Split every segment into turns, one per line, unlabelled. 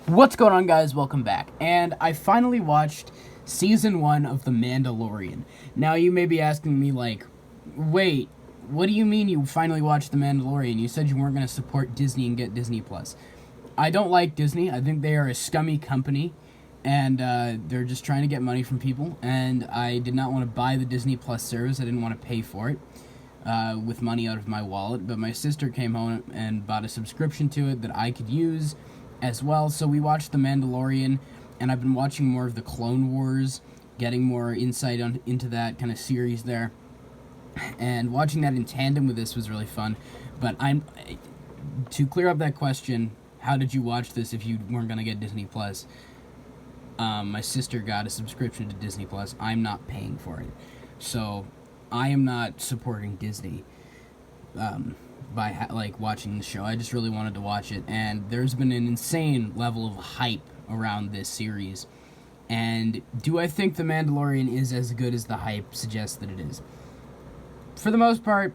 What's going on, guys? Welcome back. And I finally watched Season 1 of The Mandalorian. Now, you may be asking me, like, wait, what do you mean you finally watched The Mandalorian? You said you weren't going to support Disney and get Disney+. I don't like Disney. I think they are a scummy company, and they're just trying to get money from people, and I did not want to buy the Disney Plus service. I didn't want to pay for it with money out of my wallet, but my sister came home and bought a subscription to it that I could use as well. So we watched The Mandalorian, and I've been watching more of the Clone Wars, getting more insight into that kind of series there, and watching that in tandem with this was really fun. But to clear up that question, how did you watch this if you weren't going to get Disney Plus? My sister got a subscription to Disney Plus. I'm not paying for it, so I am not supporting Disney by watching the show. I just really wanted to watch it, and there's been an insane level of hype around this series. And do I think The Mandalorian is as good as the hype suggests that it is? For the most part,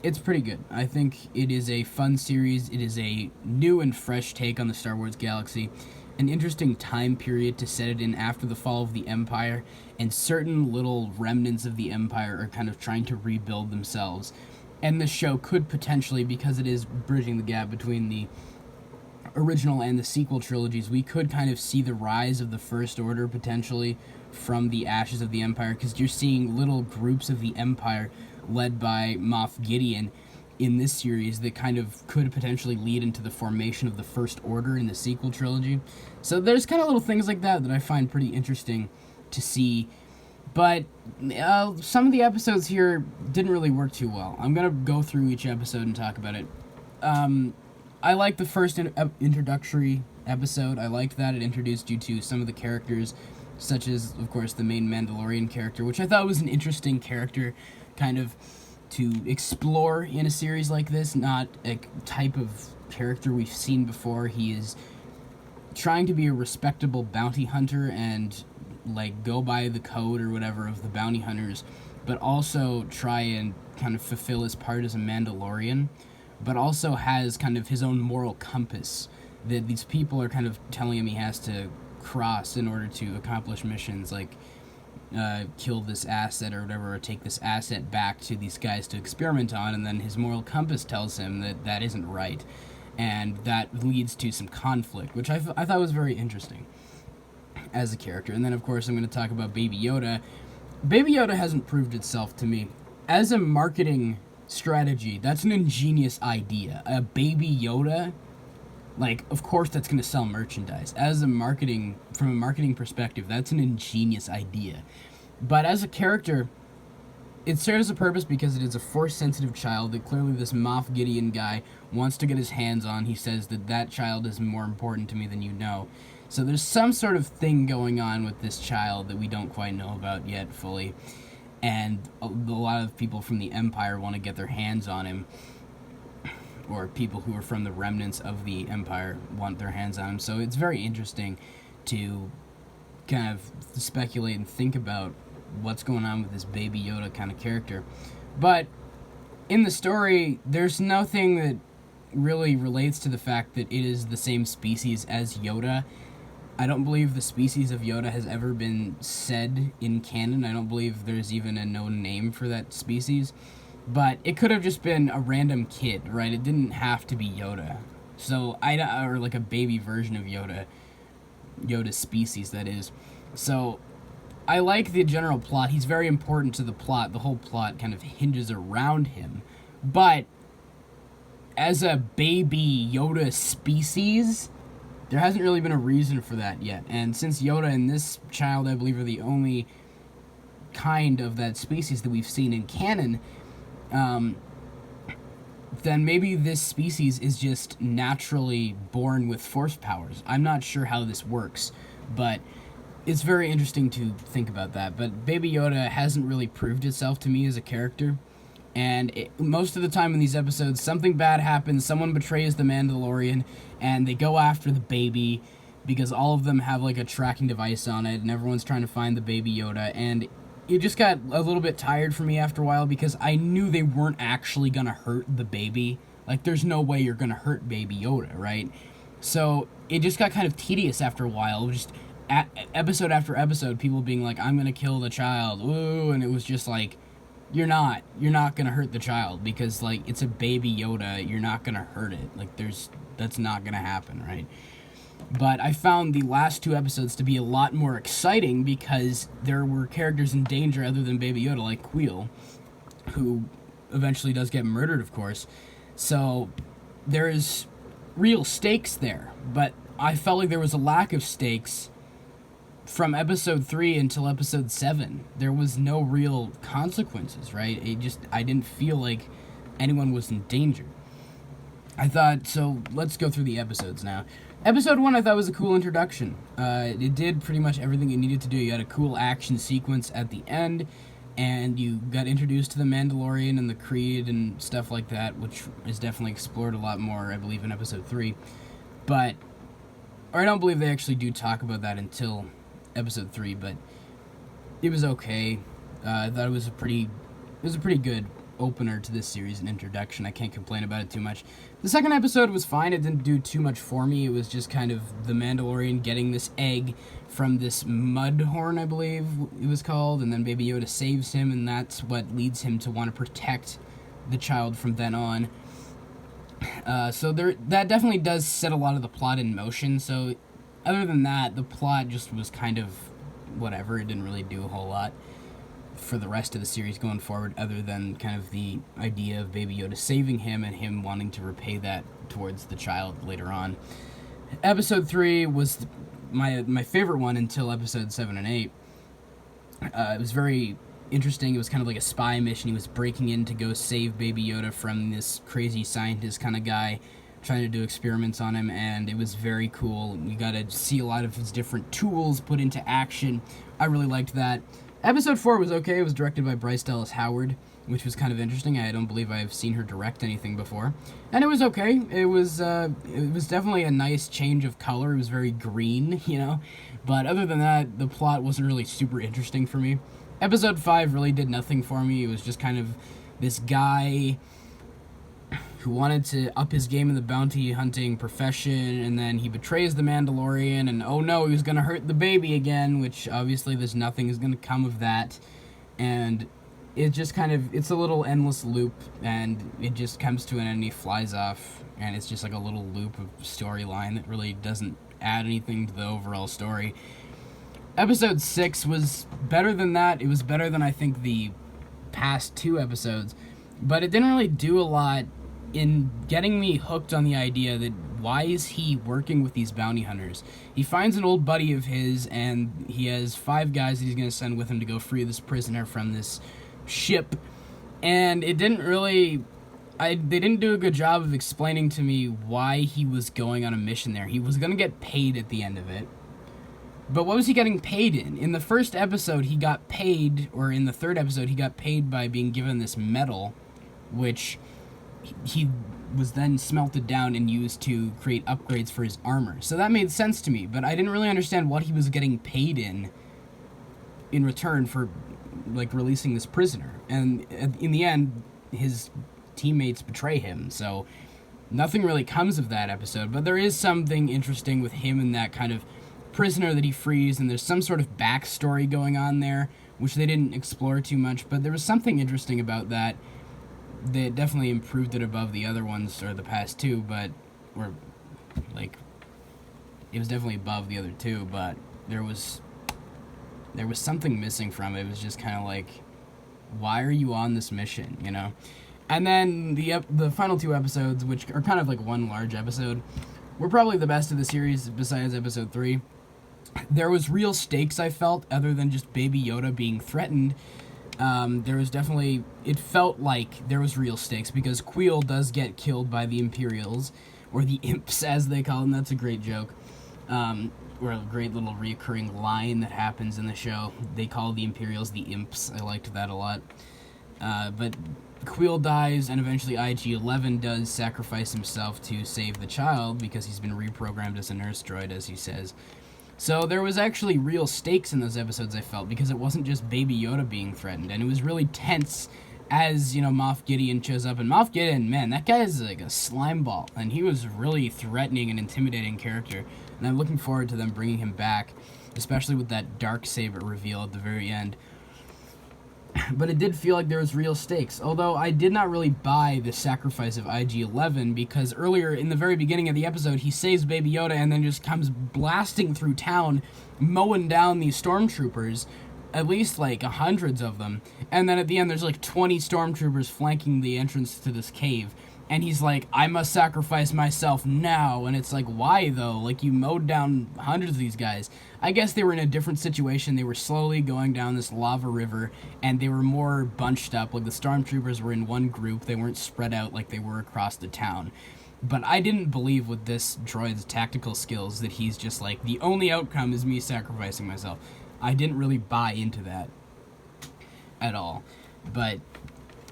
it's pretty good. I think it is a fun series. It is a new and fresh take on the Star Wars galaxy, an interesting time period to set it in after the fall of the Empire, and certain little remnants of the Empire are kind of trying to rebuild themselves. And the show could potentially, because it is bridging the gap between the original and the sequel trilogies, we could kind of see the rise of the First Order potentially from the ashes of the Empire, because you're seeing little groups of the Empire led by Moff Gideon in this series that kind of could potentially lead into the formation of the First Order in the sequel trilogy. So there's kind of little things like that I find pretty interesting to see. But some of the episodes here didn't really work too well. I'm going to go through each episode and talk about it. I liked the first introductory episode. I liked that it introduced you to some of the characters, such as, of course, the main Mandalorian character, which I thought was an interesting character kind of to explore in a series like this. Not a type of character we've seen before. He is trying to be a respectable bounty hunter and go by the code or whatever of the bounty hunters, but also try and kind of fulfill his part as a Mandalorian, but also has kind of his own moral compass that these people are kind of telling him he has to cross in order to accomplish missions like kill this asset or whatever, or take this asset back to these guys to experiment on, and then his moral compass tells him that that isn't right, and that leads to some conflict, which I thought was very interesting as a character. And then, of course, I'm going to talk about Baby Yoda. Baby Yoda hasn't proved itself to me. As a marketing strategy, that's an ingenious idea. A Baby Yoda, of course that's going to sell merchandise. From a marketing perspective, that's an ingenious idea. But as a character, it serves a purpose because it is a Force-sensitive child that clearly this Moff Gideon guy wants to get his hands on. He says that child is more important to me than you know. So there's some sort of thing going on with this child that we don't quite know about yet fully. And a lot of people from the Empire want to get their hands on him. Or people who are from the remnants of the Empire want their hands on him. So it's very interesting to kind of speculate and think about what's going on with this Baby Yoda kind of character. But in the story, there's nothing that really relates to the fact that it is the same species as Yoda. I don't believe the species of Yoda has ever been said in canon. I don't believe there's even a known name for that species. But it could have just been a random kid, right? It didn't have to be Yoda. So, or like a baby version of Yoda. Yoda's species, that is. So, I like the general plot. He's very important to the plot. The whole plot kind of hinges around him. But as a baby Yoda species, there hasn't really been a reason for that yet. And since Yoda and this child, I believe, are the only kind of that species that we've seen in canon, then maybe this species is just naturally born with Force powers. I'm not sure how this works, but it's very interesting to think about that. But Baby Yoda hasn't really proved itself to me as a character. And most of the time in these episodes, something bad happens, someone betrays the Mandalorian, and they go after the baby, because all of them have a tracking device on it, and everyone's trying to find the Baby Yoda, and it just got a little bit tired for me after a while, because I knew they weren't actually gonna hurt the baby. There's no way you're gonna hurt Baby Yoda, right? So it just got kind of tedious after a while. Just episode after episode, people being like, "I'm gonna kill the child," ooh, and it was just like, you're not gonna hurt the child because like it's a baby Yoda. You're not gonna hurt it. Like that's not gonna happen, right? But I found the last 2 episodes to be a lot more exciting because there were characters in danger other than Baby Yoda, like Queel, who eventually does get murdered, of course. So there's real stakes there, but I felt like there was a lack of stakes from episode 3 until episode 7. There was no real consequences, right? I didn't feel like anyone was in danger. I thought, so let's go through the episodes now. Episode 1 I thought was a cool introduction. It did pretty much everything it needed to do. You had a cool action sequence at the end, and you got introduced to the Mandalorian and the Creed and stuff like that, which is definitely explored a lot more, I believe, in episode 3. Or I don't believe they actually do talk about that until episode 3, but it was okay. I thought it was a pretty good opener to this series, an introduction. I can't complain about it too much. The second episode was fine. It didn't do too much for me. It was just kind of the Mandalorian getting this egg from this mudhorn, I believe it was called, and then Baby Yoda saves him, and that's what leads him to want to protect the child from then on. So that definitely does set a lot of the plot in motion. So other than that, the plot just was kind of whatever. It didn't really do a whole lot for the rest of the series going forward, other than kind of the idea of Baby Yoda saving him and him wanting to repay that towards the child later on. Episode 3 was my favorite one until episode 7 and 8. It was very interesting. It was kind of like a spy mission. He was breaking in to go save Baby Yoda from this crazy scientist kind of guy trying to do experiments on him, and it was very cool. You got to see a lot of his different tools put into action. I really liked that. Episode 4 was okay. It was directed by Bryce Dallas Howard, which was kind of interesting. I don't believe I've seen her direct anything before. And it was okay. It was definitely a nice change of color. It was very green, you know. But other than that, the plot wasn't really super interesting for me. Episode 5 really did nothing for me. It was just kind of this guy who wanted to up his game in the bounty hunting profession, and then he betrays the Mandalorian, and oh no, he was going to hurt the baby again, which obviously there's nothing is going to come of that. And it just kind of, it's a little endless loop, and it just comes to an end and he flies off, and it's just like a little loop of storyline that really doesn't add anything to the overall story. Episode 6 was better than that. It was better than I think the past 2 episodes, but it didn't really do a lot in getting me hooked on the idea that why is he working with these bounty hunters? He finds an old buddy of his, and he has 5 guys that he's going to send with him to go free this prisoner from this ship, and it didn't really... they didn't do a good job of explaining to me why he was going on a mission there. He was going to get paid at the end of it. But what was he getting paid in? In the first episode, he got paid, or in the third episode, he got paid by being given this medal, which he was then smelted down and used to create upgrades for his armor. So that made sense to me, but I didn't really understand what he was getting paid in return for, like, releasing this prisoner. And in the end, his teammates betray him, so nothing really comes of that episode, but there is something interesting with him and that kind of prisoner that he frees, and there's some sort of backstory going on there, which they didn't explore too much, but there was something interesting about that. They definitely improved it above the other ones, or the past 2, but, or, like, it was definitely above the other 2, but there was something missing from it. It was just kind of like, why are you on this mission, you know? And then the final 2 episodes, which are kind of like one large episode, were probably the best of the series besides episode 3. There was real stakes, I felt, other than just Baby Yoda being threatened. There was definitely, it felt like there was real stakes, because Queel does get killed by the Imperials, or the Imps as they call them. That's a great joke, or a great little recurring line that happens in the show. They call the Imperials the Imps. I liked that a lot. But Queel dies, and eventually IG-11 does sacrifice himself to save the child, because he's been reprogrammed as a nurse droid, as he says. So there was actually real stakes in those episodes, I felt, because it wasn't just Baby Yoda being threatened, and it was really tense as, Moff Gideon shows up. And Moff Gideon, man, that guy is like a slime ball. And he was really threatening and intimidating character. And I'm looking forward to them bringing him back, especially with that Darksaber reveal at the very end. But it did feel like there was real stakes. Although I did not really buy the sacrifice of IG-11, because earlier in the very beginning of the episode, he saves Baby Yoda and then just comes blasting through town, mowing down these stormtroopers, at least like hundreds of them. And then at the end, there's like 20 stormtroopers flanking the entrance to this cave. And he's like, I must sacrifice myself now. And it's like, why though? Like, you mowed down hundreds of these guys. I guess they were in a different situation. They were slowly going down this lava river, and they were more bunched up. Like, the stormtroopers were in one group. They weren't spread out like they were across the town. But I didn't believe with this droid's tactical skills that he's just like, the only outcome is me sacrificing myself. I didn't really buy into that at all. But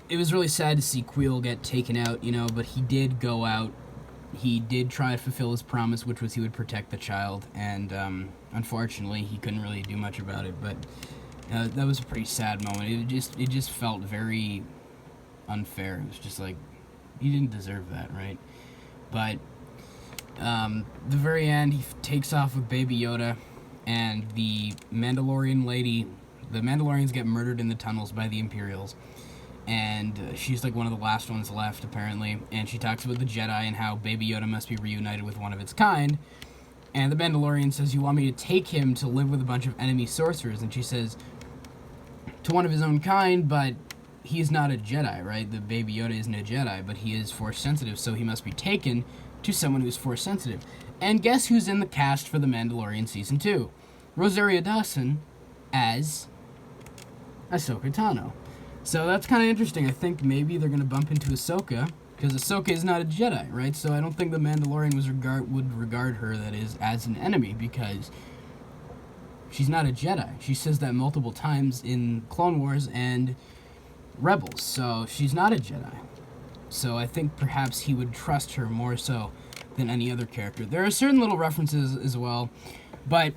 it was really sad to see Queel get taken out, but he did go out. He did try to fulfill his promise, which was he would protect the child, and unfortunately, he couldn't really do much about it. But that was a pretty sad moment. It just felt very unfair. It was just like, you didn't deserve that, right? But the very end, he takes off with Baby Yoda, and the Mandalorian lady. The Mandalorians get murdered in the tunnels by the Imperials. And she's like one of the last ones left, apparently. And she talks about the Jedi and how Baby Yoda must be reunited with one of its kind. And the Mandalorian says, you want me to take him to live with a bunch of enemy sorcerers? And she says, to one of his own kind, but he's not a Jedi, right? The Baby Yoda isn't a Jedi, but he is Force sensitive, so he must be taken to someone who's Force sensitive. And guess who's in the cast for The Mandalorian Season 2? Rosario Dawson as Ahsoka Tano. So that's kind of interesting. I think maybe they're going to bump into Ahsoka, because Ahsoka is not a Jedi, right? So I don't think the Mandalorian would regard her, that is, as an enemy, because she's not a Jedi. She says that multiple times in Clone Wars and Rebels, so she's not a Jedi. So I think perhaps he would trust her more so than any other character. There are certain little references as well, but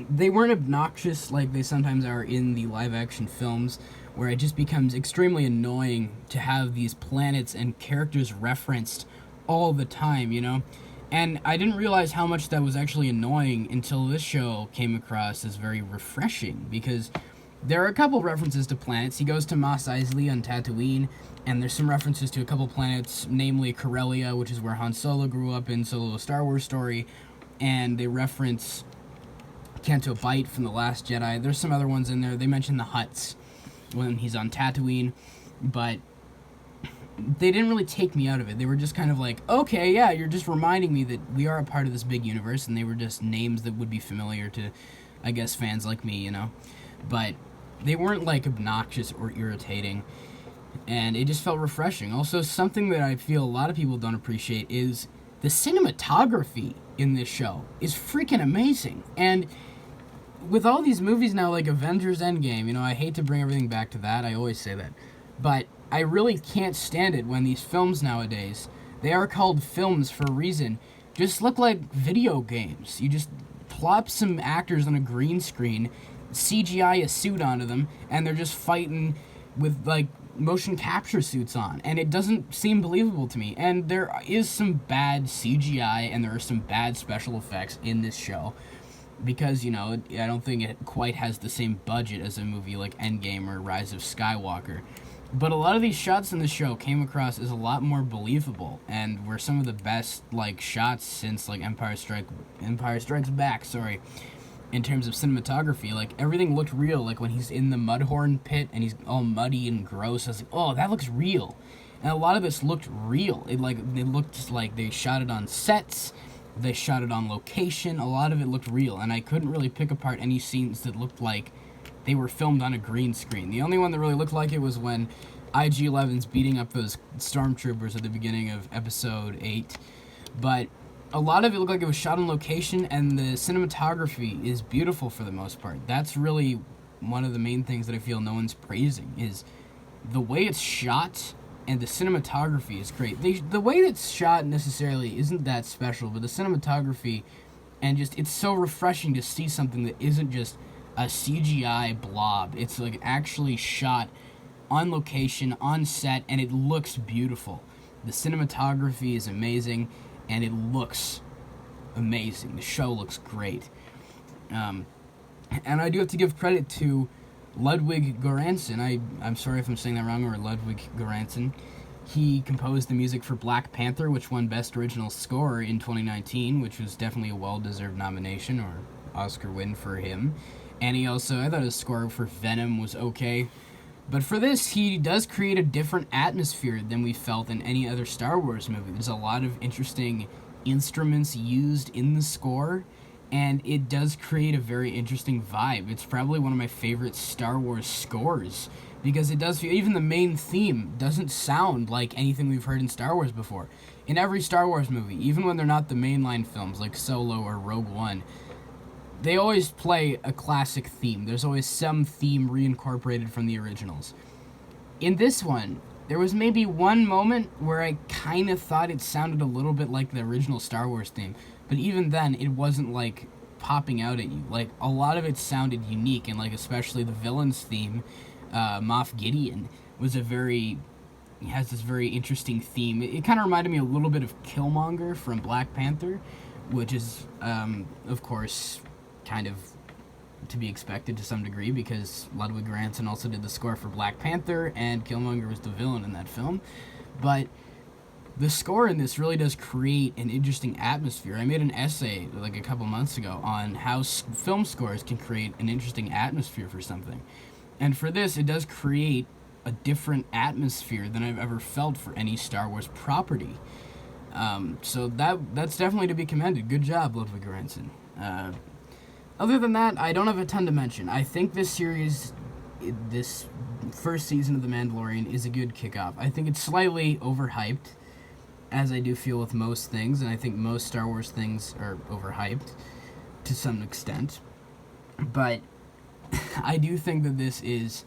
they weren't obnoxious like they sometimes are in the live-action films, where it just becomes extremely annoying to have these planets and characters referenced all the time, And I didn't realize how much that was actually annoying until this show came across as very refreshing, because there are a couple references to planets. He goes to Mos Eisley on Tatooine, and there's some references to a couple planets, namely Corellia, which is where Han Solo grew up in Solo: A Star Wars Story, and they reference Canto Bight from The Last Jedi. There's some other ones in there. They mention the Hutts when he's on Tatooine, but they didn't really take me out of it. They were just kind of like, okay, yeah, you're just reminding me that we are a part of this big universe, and they were just names that would be familiar to, I guess, fans like me, But they weren't, like, obnoxious or irritating, and it just felt refreshing. Also, something that I feel a lot of people don't appreciate is the cinematography in this show is freaking amazing. And with all these movies now, like Avengers Endgame, I hate to bring everything back to that, I always say that, but I really can't stand it when these films nowadays, they are called films for a reason, just look like video games. You just plop some actors on a green screen, CGI a suit onto them, and they're just fighting with, like, motion capture suits on, and it doesn't seem believable to me. And there is some bad CGI, and there are some bad special effects in this show, because, I don't think it quite has the same budget as a movie like Endgame or Rise of Skywalker. But a lot of these shots in the show came across as a lot more believable, and were some of the best, like, shots since, like, Empire Strikes Back, in terms of cinematography. Like, everything looked real. Like, when he's in the Mudhorn pit and he's all muddy and gross, I was like, oh, that looks real. And a lot of this looked real. It looked like they shot it on sets. They shot it on location. A lot of it looked real, and I couldn't really pick apart any scenes that looked like they were filmed on a green screen. The only one that really looked like it was when IG-11's beating up those stormtroopers at the beginning of Episode 8. But a lot of it looked like it was shot on location, and the cinematography is beautiful for the most part. That's really one of the main things that I feel no one's praising, is the way it's shot. And the cinematography is great. The way it's shot necessarily isn't that special, but the cinematography, and just, it's so refreshing to see something that isn't just a CGI blob. It's, like, actually shot on location, on set, and it looks beautiful. The cinematography is amazing, and it looks amazing. The show looks great. And I do have to give credit to Ludwig Göransson. I'm sorry if I'm saying that wrong, or Ludwig Göransson. He composed the music for Black Panther, which won Best Original Score in 2019, which was definitely a well-deserved nomination, or Oscar win for him. And he also, I thought his score for Venom was okay. But for this, he does create a different atmosphere than we felt in any other Star Wars movie. There's a lot of interesting instruments used in the score, and it does create a very interesting vibe. It's probably one of my favorite Star Wars scores, because it does, even the main theme doesn't sound like anything we've heard in Star Wars before. In every Star Wars movie, even when they're not the mainline films like Solo or Rogue One, they always play a classic theme. There's always some theme reincorporated from the originals. In this one, there was maybe one moment where I kind of thought it sounded a little bit like the original Star Wars theme, but even then, it wasn't like popping out at you. Like, a lot of it sounded unique, and like especially the villain's theme, Moff Gideon, has this very interesting theme. It kind of reminded me a little bit of Killmonger from Black Panther, which is, of course, kind of to be expected to some degree, because Ludwig Göransson also did the score for Black Panther, and Killmonger was the villain in that film. But the score in this really does create an interesting atmosphere. I made an essay like a couple months ago on how film scores can create an interesting atmosphere for something. And for this, it does create a different atmosphere than I've ever felt for any Star Wars property. So that's definitely to be commended. Good job, Ludwig Göransson. Other than that, I don't have a ton to mention. I think this series, this first season of The Mandalorian, is a good kickoff. I think it's slightly overhyped, as I do feel with most things, and I think most Star Wars things are overhyped to some extent. But I do think that this is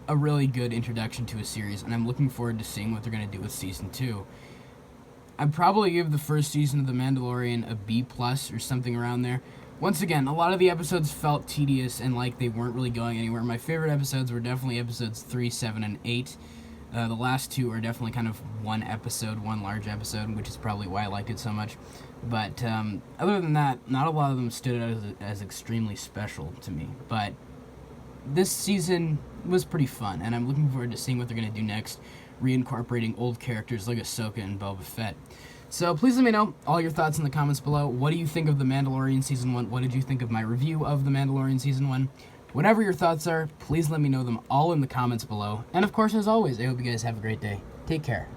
a really good introduction to a series, and I'm looking forward to seeing what they're going to do with Season 2. I'd probably give the first season of The Mandalorian a B+ or something around there. Once again, a lot of the episodes felt tedious and like they weren't really going anywhere. My favorite episodes were definitely episodes 3, 7, and 8. The last two are definitely kind of one large episode, which is probably why I liked it so much. But other than that, not a lot of them stood out as extremely special to me. But this season was pretty fun, and I'm looking forward to seeing what they're going to do next, reincorporating old characters like Ahsoka and Boba Fett. So please let me know all your thoughts in the comments below. What do you think of The Mandalorian Season 1? What did you think of my review of The Mandalorian Season 1? Whatever your thoughts are, please let me know them all in the comments below. And of course, as always, I hope you guys have a great day. Take care.